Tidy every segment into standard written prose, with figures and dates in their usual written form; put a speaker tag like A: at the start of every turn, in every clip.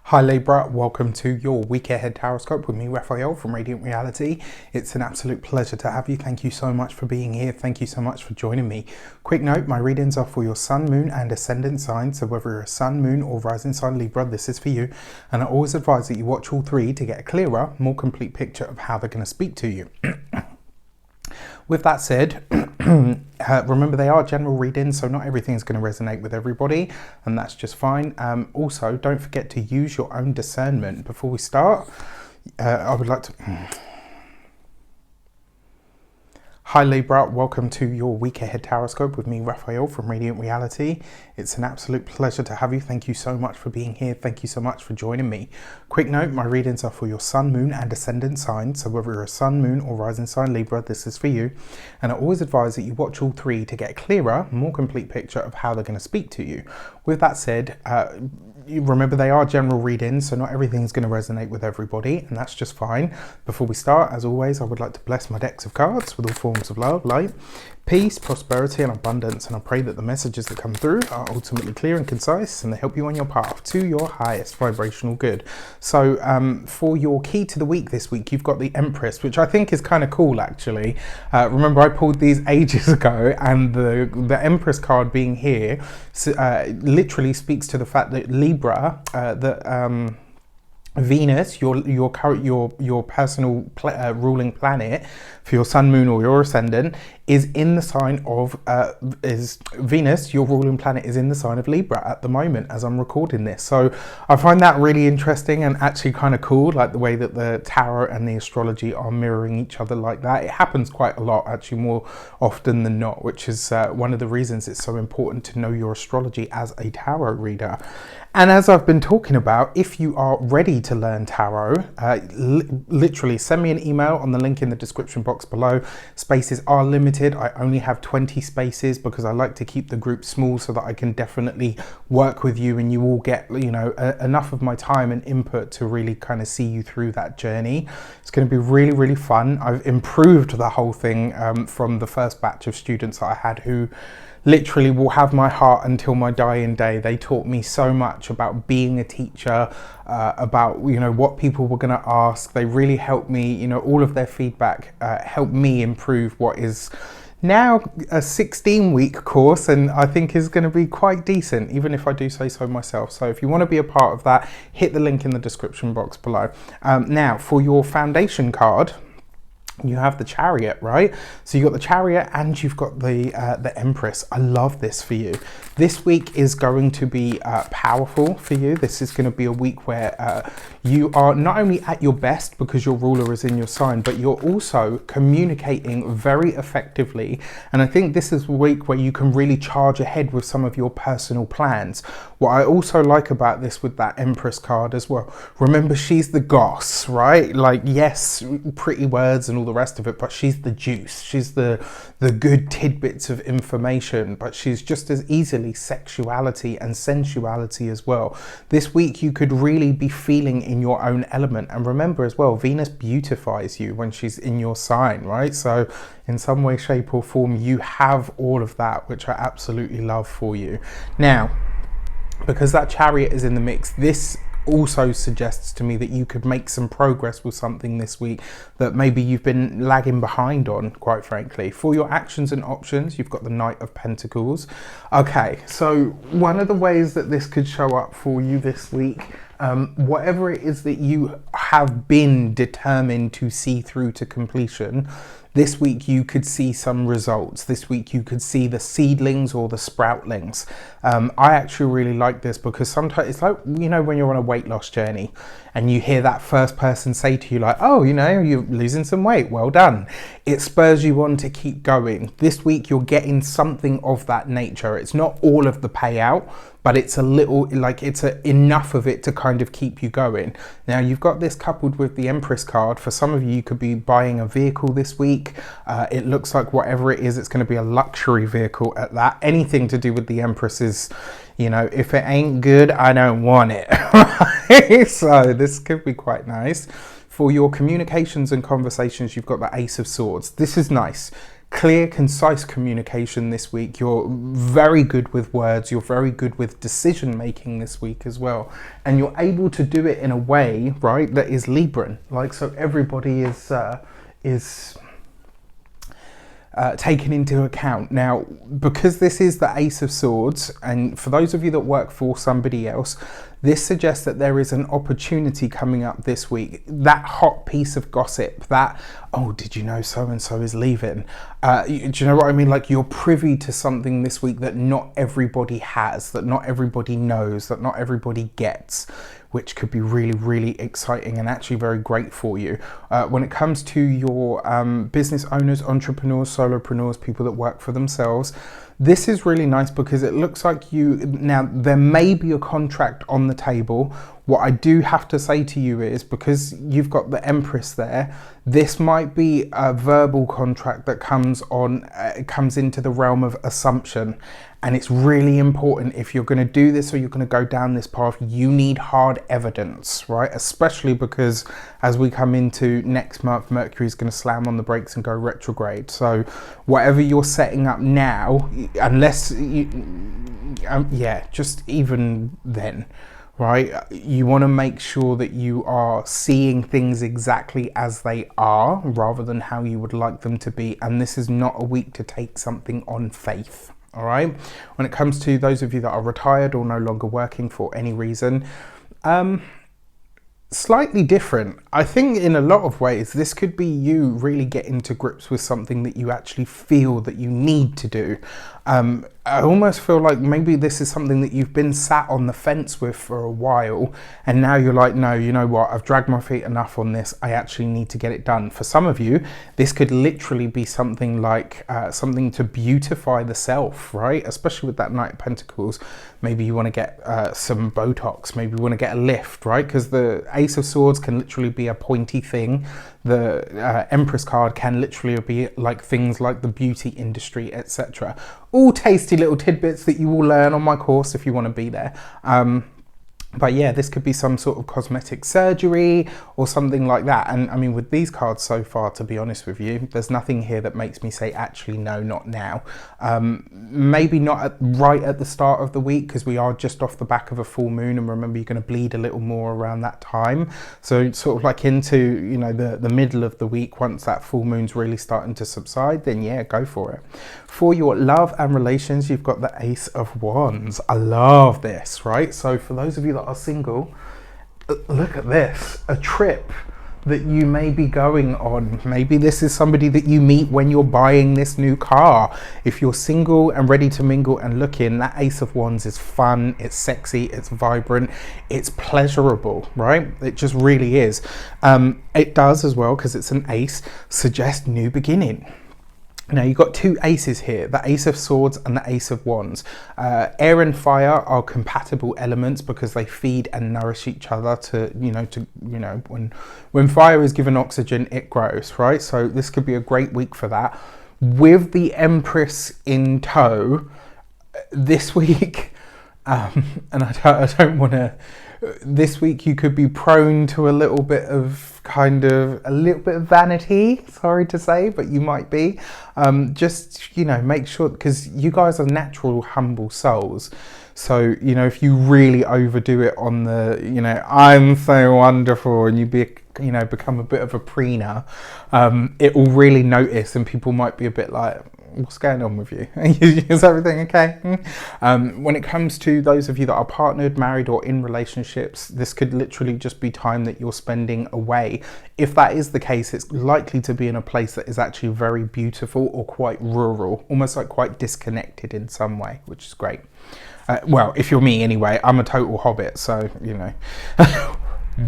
A: Hi Libra, welcome to your week ahead horoscope with me, Raphael from Radiant Reality. It's an absolute pleasure to have you. Thank you so much for being here. Thank you so much for joining me. Quick note, my readings are for your sun, moon and ascendant sign. So whether you're a sun, moon or rising sign Libra, this is for you. And I always advise that you watch all three to get a clearer, more complete picture of how they're going to speak to you. With that said, remember they are general readings, so not everything's going to resonate with everybody, and that's just fine. Also, don't forget to use your own discernment. Before we start, I would like to... Hi Libra, welcome to your week ahead horoscope with me, Raphael from Radiant Reality. It's an absolute pleasure to have you. Thank you so much for being here. Thank you so much for joining me. Quick note, my readings are for your sun, moon and ascendant sign. So whether you're a sun, moon or rising sign Libra, this is for you. And I always advise that you watch all three to get a clearer, more complete picture of how they're going to speak to you. With that said, remember they are general readings, so not everything's going to resonate with everybody, and that's just fine. Before we start, as always, I would like to bless my decks of cards with all forms of love, light, peace, prosperity and abundance, and I pray that the messages that come through are ultimately clear and concise and they help you on your path to your highest vibrational good. So for your key to the week this week, you've got the Empress, which I think is kind of cool actually. Remember I pulled these ages ago, and the Empress card being here literally speaks to the fact that Libra, Venus, your personal ruling planet for your sun, moon or your ascendant, is in the sign of Venus, your ruling planet is in the sign of Libra at the moment as I'm recording this. So I find that really interesting and actually kind of cool, like the way that the tarot and the astrology are mirroring each other like that. It happens quite a lot, actually more often than not, which is one of the reasons it's so important to know your astrology as a tarot reader. And as I've been talking about, if you are ready to learn tarot, literally send me an email on the link in the description box below. Spaces are limited. I only have 20 spaces because I like to keep the group small so that I can definitely work with you and you all get, you know, enough of my time and input to really kind of see you through that journey. It's going to be really, really fun. I've improved the whole thing from the first batch of students that I had who literally will have my heart until my dying day. They taught me so much about being a teacher, about, you know, what people were going to ask. They really helped me, you know, all of their feedback helped me improve what is now a 16-week course, and I think is going to be quite decent, even if I do say so myself. So if you want to be a part of that, hit the link in the description box below. Now for your foundation card, you have the Chariot, right? So you've got the Chariot and you've got the Empress. I love this for you. This week is going to be powerful for you. This is going to be a week where you are not only at your best because your ruler is in your sign, but you're also communicating very effectively. And I think this is a week where you can really charge ahead with some of your personal plans. What I also like about this with that Empress card as well, remember she's the goss, right? Like, yes, pretty words and all the rest of it, but she's the juice. She's the good tidbits of information, but she's just as easily sexuality and sensuality as well. This week you could really be feeling in your own element. And remember as well, Venus beautifies you when she's in your sign, right? So in some way, shape or form, you have all of that, which I absolutely love for you. Now, because that Chariot is in the mix, this also suggests to me that you could make some progress with something this week that maybe you've been lagging behind on, quite frankly. For your actions and options, you've got the Knight of Pentacles. Okay, so one of the ways that this could show up for you this week, whatever it is that you have been determined to see through to completion, this week you could see some results. This week you could see the seedlings or the sproutlings. I actually really like this because sometimes it's like, you know, when you're on a weight loss journey and you hear that first person say to you like, oh, you know, you're losing some weight, well done. It spurs you on to keep going. This week you're getting something of that nature. It's not all of the payout, but it's a little, like it's enough of it to kind of keep you going. Now you've got this coupled with the Empress card. For some of you, you could be buying a vehicle this week. It looks like whatever it is, it's going to be a luxury vehicle at that. Anything to do with the Empress is, you know, if it ain't good, I don't want it. Right? So this could be quite nice. For your communications and conversations, you've got the Ace of Swords. This is nice. clear, concise communication this week. You're very good with words. You're very good with decision making this week as well. And you're able to do it in a way, right, that is Libran. Like, so everybody is taken into account. Now, because this is the Ace of Swords, and for those of you that work for somebody else, this suggests that there is an opportunity coming up this week. That hot piece of gossip, that, oh, did you know so-and-so is leaving? Do you know what I mean? Like, you're privy to something this week that not everybody has, that not everybody knows, that not everybody gets, which could be really, really exciting and actually very great for you. When it comes to your business owners, entrepreneurs, solopreneurs, people that work for themselves, this is really nice because it looks like now there may be a contract on the table. What I do have to say to you is, because you've got the Empress there, this might be a verbal contract that comes into the realm of assumption. And it's really important, if you're going to do this or you're going to go down this path, you need hard evidence, right? Especially because as we come into next month, Mercury is going to slam on the brakes and go retrograde. So whatever you're setting up now, unless just even then, right, you want to make sure that you are seeing things exactly as they are rather than how you would like them to be. And this is not a week to take something on faith. All right. When it comes to those of you that are retired or no longer working for any reason, slightly different. I think in a lot of ways, this could be you really getting to grips with something that you actually feel that you need to do. I almost feel like maybe this is something that you've been sat on the fence with for a while, and now you're like, no, you know what, I've dragged my feet enough on this, I actually need to get it done. For some of you, this could literally be something like something to beautify the self, right? Especially with that Knight of Pentacles. Maybe you want to get some Botox, maybe you want to get a lift, right? Because the Ace of Swords can literally be a pointy thing. The Empress card can literally be like things like the beauty industry, etc. All tasty little tidbits that you will learn on my course if you want to be there. But yeah, this could be some sort of cosmetic surgery or something like that. And I mean, with these cards so far, to be honest with you, there's nothing here that makes me say, actually, no, not now. Maybe not right at the start of the week, because we are just off the back of a full moon. And remember, you're going to bleed a little more around that time. So sort of like into, you know, the middle of the week, once that full moon's really starting to subside, then yeah, go for it. For your love and relations, you've got the Ace of Wands. I love this, right? So for those of you that are single, look at this, a trip that you may be going on. Maybe this is somebody that you meet when you're buying this new car. If you're single and ready to mingle and looking, that Ace of Wands is fun, it's sexy, it's vibrant, it's pleasurable, right? It just really is. It does as well, because it's an ace, suggest new beginning. Now you've got two aces here, the Ace of Swords and the Ace of Wands. Air and fire are compatible elements because they feed and nourish each other when fire is given oxygen, it grows, right? So this could be a great week for that. With the Empress in tow this week, and I don't want to, this week you could be prone to a little bit of vanity, sorry to say, but you might be. Just, you know, make sure, because you guys are natural, humble souls. So, you know, if you really overdo it on the, you know, I'm so wonderful, and you become a bit of a preener, it will really notice, and people might be a bit like, what's going on with you? Is everything okay? When it comes to those of you that are partnered, married, or in relationships, this could literally just be time that you're spending away. If that is the case, it's likely to be in a place that is actually very beautiful or quite rural, almost like quite disconnected in some way, which is great. Well, if you're me anyway, I'm a total hobbit, so, you know.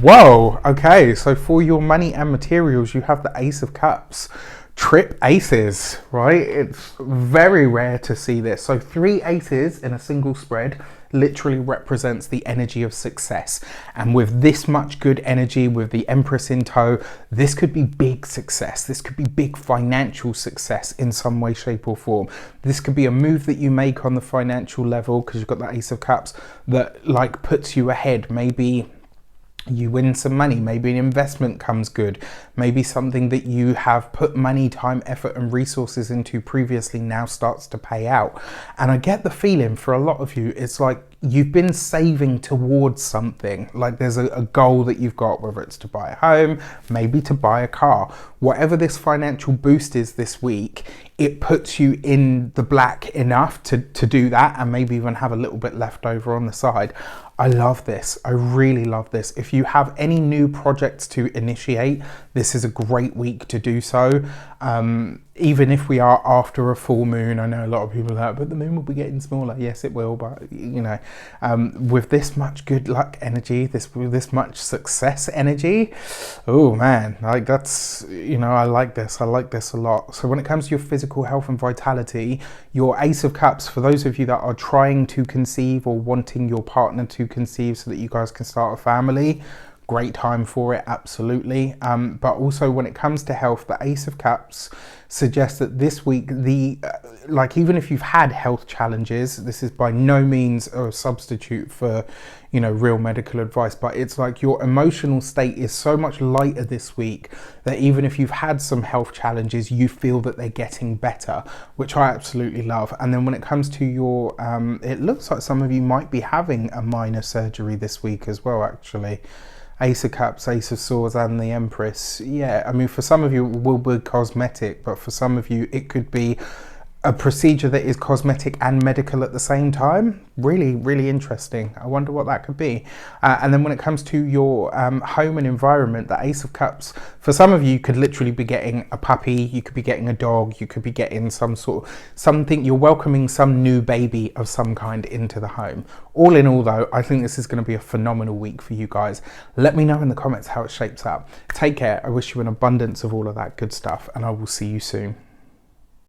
A: Whoa, okay, so for your money and materials, you have the Ace of Cups. Trip aces, right? It's very rare to see this. So 3 aces in a single spread literally represents the energy of success. And with this much good energy, with the Empress in tow, this could be big success. This could be big financial success in some way, shape or form. This could be a move that you make on the financial level, because you've got the Ace of Cups, that like puts you ahead. Maybe You win some money, maybe an investment comes good, maybe something that you have put money, time, effort and resources into previously now starts to pay out. And I get the feeling for a lot of you, it's like you've been saving towards something, like there's a goal that you've got, whether it's to buy a home, maybe to buy a car. Whatever this financial boost is this week, it puts you in the black enough to do that, and maybe even have a little bit left over on the side. I love this. I really love this. If you have any new projects to initiate, this is a great week to do so. Even if we are after a full moon, I know a lot of people are like, but the moon will be getting smaller. Yes, it will, but you know, with this much good luck energy, this much success energy, oh man, like that's, you know, I like this a lot. So when it comes to your physical health and vitality, your Ace of Cups, for those of you that are trying to conceive or wanting your partner to conceive so that you guys can start a family, great time for it, absolutely. But also when it comes to health, the Ace of Cups suggests that this week, like even if you've had health challenges, this is by no means a substitute for, you know, real medical advice, but it's like your emotional state is so much lighter this week that even if you've had some health challenges, you feel that they're getting better, which I absolutely love. And then when it comes to your, it looks like some of you might be having a minor surgery this week as well, actually. Ace of Cups, Ace of Swords and the Empress. Yeah, I mean, for some of you it will be cosmetic, but for some of you it could be a procedure that is cosmetic and medical at the same time. Really, really interesting. I wonder what that could be. And then when it comes to your home and environment, the Ace of Cups, for some of you could literally be getting a puppy, you could be getting a dog, you could be getting something, you're welcoming some new baby of some kind into the home. All in all though, I think this is going to be a phenomenal week for you guys. Let me know in the comments how it shapes up. Take care. I wish you an abundance of all of that good stuff, and I will see you soon.